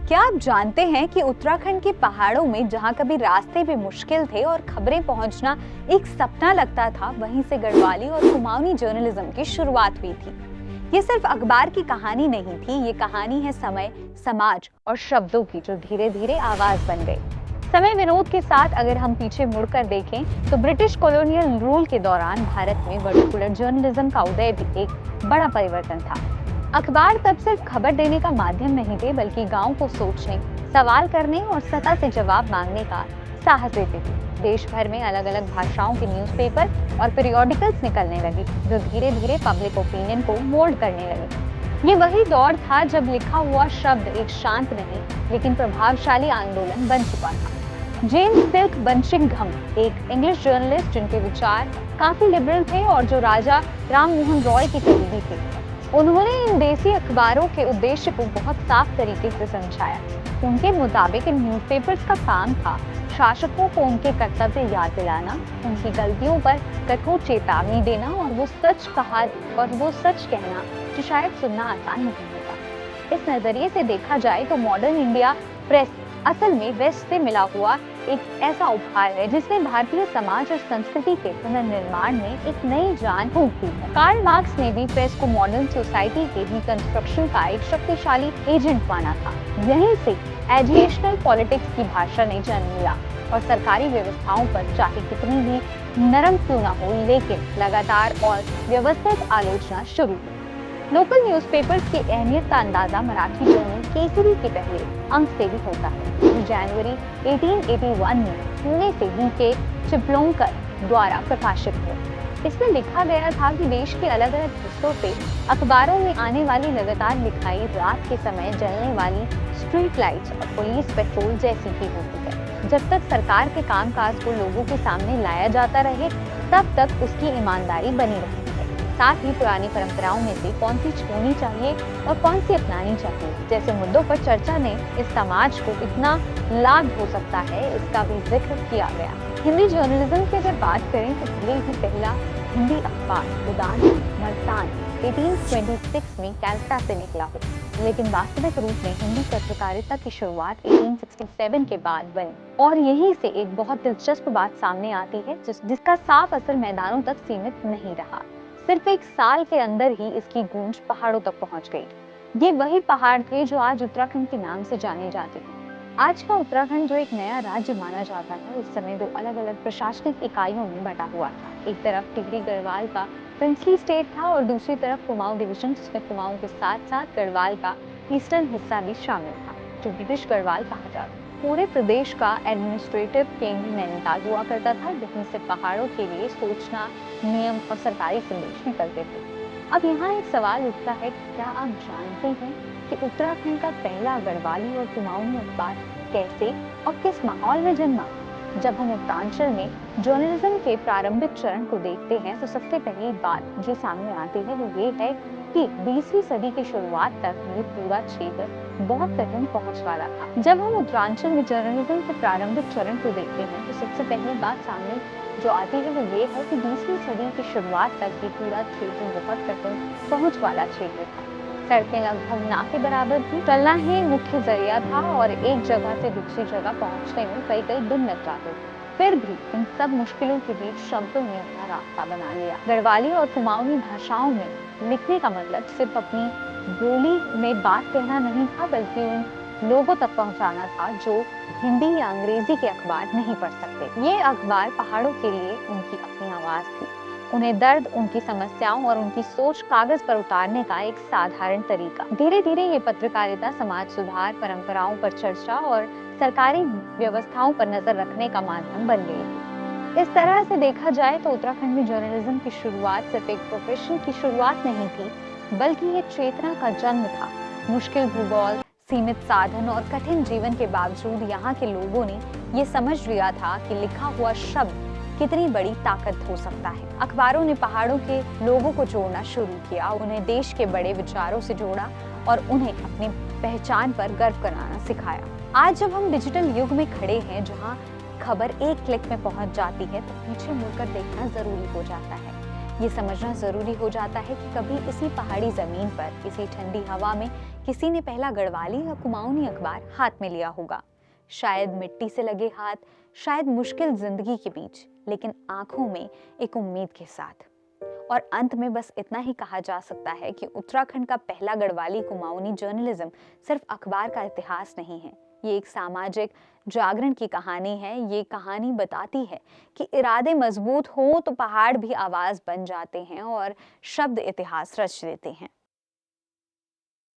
क्या आप जानते हैं कि उत्तराखंड के पहाड़ों में जहां कभी रास्ते भी मुश्किल थे और खबरें पहुंचना एक सपना लगता था, वहीं से गढ़वाली और कुमाऊनी जर्नलिज्म की शुरुआत हुई थी। ये सिर्फ अखबार की कहानी नहीं थी, ये कहानी है समय, समाज और शब्दों की, जो धीरे धीरे आवाज बन गई। समय विनोद के साथ अगर हम पीछे मुड़कर देखें तो ब्रिटिश कॉलोनियल रूल के दौरान भारत में वर्नाकुलर जर्नलिज्म का उदय भी एक बड़ा परिवर्तन था। अखबार तब सिर्फ खबर देने का माध्यम नहीं थे, बल्कि गांव को सोचने, सवाल करने और सत्ता से जवाब मांगने का साहस देते थे। देश भर में अलग अलग भाषाओं के न्यूज़पेपर और पीरियोडिकल्स निकलने लगे, जो धीरे धीरे पब्लिक ओपिनियन को मोल्ड करने लगे। ये वही दौर था जब लिखा हुआ शब्द एक शांत नहीं लेकिन प्रभावशाली आंदोलन बन चुका था। जेम्स सिल्क बंशिंघम एक इंग्लिश जर्नलिस्ट, जिनके विचार काफी लिबरल थे और जो राजा राम मोहन रॉय के करीबी थे, उन्होंने इन देसी अखबारों के उद्देश्य को बहुत साफ तरीके से समझाया। उनके मुताबिक इन न्यूज़पेपर्स का काम था शासकों को उनके कर्तव्य याद दिलाना, उनकी गलतियों पर कठोर चेतावनी देना और वो सच कहना जो शायद सुनना आसान नहीं होता। इस नजरिए से देखा जाए तो मॉडर्न इंडिया प्रेस असल में वेस्ट से मिला हुआ एक ऐसा उपहार है जिसने भारतीय समाज और संस्कृति के पुनर्निर्माण में एक नई जान फूंक दी है। कार्ल मार्क्स ने भी प्रेस को मॉडर्न सोसाइटी के रिकंस्ट्रक्शन का एक शक्तिशाली एजेंट माना था। यहीं से एजुकेशनल पॉलिटिक्स की भाषा ने जन्म लिया और सरकारी व्यवस्थाओं पर चाहे कितनी भी नरम क्यों न हो, लेकिन लगातार और व्यवस्थित आलोचना शुरू हुई। लोकल न्यूज़पेपर्स की अहमियत का अंदाजा मराठी जर्नल केसरी के पहले अंक से भी होता है। जनवरी 1881 में पुणे से बीके चिपळूणकर द्वारा प्रकाशित हुआ। इसमें लिखा गया था कि देश के अलग अलग हिस्सों से अखबारों में आने वाली लगातार लिखाई रात के समय जलने वाली स्ट्रीट लाइट्स और पुलिस पेट्रोल जैसी ही होती है। जब तक सरकार के कामकाज को लोगों के सामने लाया जाता रहे, तब तक उसकी ईमानदारी बनी रही। साथ ही पुरानी परंपराओं में से कौन सी छोड़नी चाहिए और कौन सी अपनानी चाहिए जैसे मुद्दों पर चर्चा ने इस समाज को इतना लाभ हो सकता है, इसका भी जिक्र किया गया। हिंदी जर्नलिज्म की अगर बात करें तो भले ही पहला हिंदी अखबार उदान मर्तान 1826 में कैलकाटा से निकला हो, लेकिन वास्तविक रूप में हिंदी पत्रकारिता की शुरुआत 1867 के बाद बनी। और यहीं से एक बहुत दिलचस्प बात सामने आती है जिसका साफ असर मैदानों तक सीमित नहीं रहा। सिर्फ एक साल के अंदर ही इसकी गूंज पहाड़ों तक पहुंच गई। ये वही पहाड़ थे जो आज उत्तराखंड के नाम से जाने जाते हैं। आज का उत्तराखंड जो एक नया राज्य माना जाता है, उस समय दो अलग अलग प्रशासनिक इकाइयों में बटा हुआ था। एक तरफ टिहरी गढ़वाल का प्रिंसली स्टेट था और दूसरी तरफ कुमाऊं डिवीजन, जिसमें कुमाऊं के साथ साथ गढ़वाल का ईस्टर्न हिस्सा भी शामिल था, जो ब्रिटिश गढ़वाल कहा जाता। पूरे प्रदेश का एडमिनिस्ट्रेटिव केंद्र नैनीताल हुआ करता था, जहाँ से पहाड़ों के लिए सूचना, नियम और सरकारी संदेश निकलते थे। अब यहाँ एक सवाल उठता है, क्या आप जानते हैं कि उत्तराखंड का पहला गढ़वाली और कुमाऊनी अखबार कैसे और किस माहौल में जन्मा? जब हम उत्तरांचल में जर्नलिज्म के प्रारंभिक चरण को देखते हैं तो सबसे पहली बात जो सामने आती है वो ये है कि 20वीं सदी की शुरुआत तक ये पूरा क्षेत्र बहुत कठिन पहुंच वाला था। जब हम उत्तरांचल में जर्नलिज्म के प्रारंभिक चरण को देखते हैं तो सबसे पहली बात सामने जो आती है वो ये है कि 20वीं सदी की शुरुआत तक ये पूरा क्षेत्र बहुत कठिन पहुंच वाला क्षेत्र था। सड़कें लगभग ना के बराबर थी, चलना ही मुख्य जरिया था और एक जगह से दूसरी जगह पहुंचने में कई दिन लग जाते थे। फिर भी इन सब मुश्किलों के बीच शब्दों ने अपना रास्ता बना लिया। गढ़वाली और कुमाऊनी भाषाओं में लिखने का मतलब सिर्फ अपनी बोली में बात कहना नहीं था, बल्कि उन लोगों तक पहुंचाना था जो हिंदी या अंग्रेजी के अखबार नहीं पढ़ सकते। ये अखबार पहाड़ों के लिए उनकी अपनी आवाज थी। उन्हें दर्द, उनकी समस्याओं और उनकी सोच कागज पर उतारने का एक साधारण तरीका। धीरे धीरे ये पत्रकारिता समाज सुधार, परंपराओं पर चर्चा और सरकारी व्यवस्थाओं पर नजर रखने का माध्यम बन गई। इस तरह से देखा जाए तो उत्तराखंड में जर्नलिज्म की शुरुआत सिर्फ एक प्रोफेशन की शुरुआत नहीं थी, बल्कि ये चेतना का जन्म था। मुश्किल भूगोल, सीमित साधन और कठिन जीवन के बावजूद यहाँ के लोगों ने ये समझ लिया था कि लिखा हुआ शब्द कितनी बड़ी ताकत हो सकता है। अखबारों ने पहाड़ों के लोगों को जोड़ना शुरू किया, उन्हें देश के बड़े विचारों से जोड़ा और उन्हें अपनी पहचान पर गर्व कराना सिखाया। आज जब हम डिजिटल युग में खड़े हैं, जहां खबर एक क्लिक में पहुंच जाती है, तो पीछे मुड़कर देखना जरूरी हो जाता है। ये समझना जरूरी हो जाता है कि कभी इसी पहाड़ी जमीन पर, इसी ठंडी हवा में किसी ने पहला गढ़वाली या कुमाऊनी अखबार हाथ में लिया होगा। शायद मिट्टी से लगे हाथ, शायद मुश्किल जिंदगी के बीच, लेकिन आंखों में एक उम्मीद के साथ। और अंत में बस इतना ही कहा जा सकता है कि उत्तराखंड का पहला गढ़वाली कुमाऊनी जर्नलिज्म सिर्फ अखबार का इतिहास नहीं है, ये एक सामाजिक जागरण की कहानी है। ये कहानी बताती है कि इरादे मजबूत हो तो पहाड़ भी आवाज बन जाते हैं और शब्द इतिहास रच देते हैं।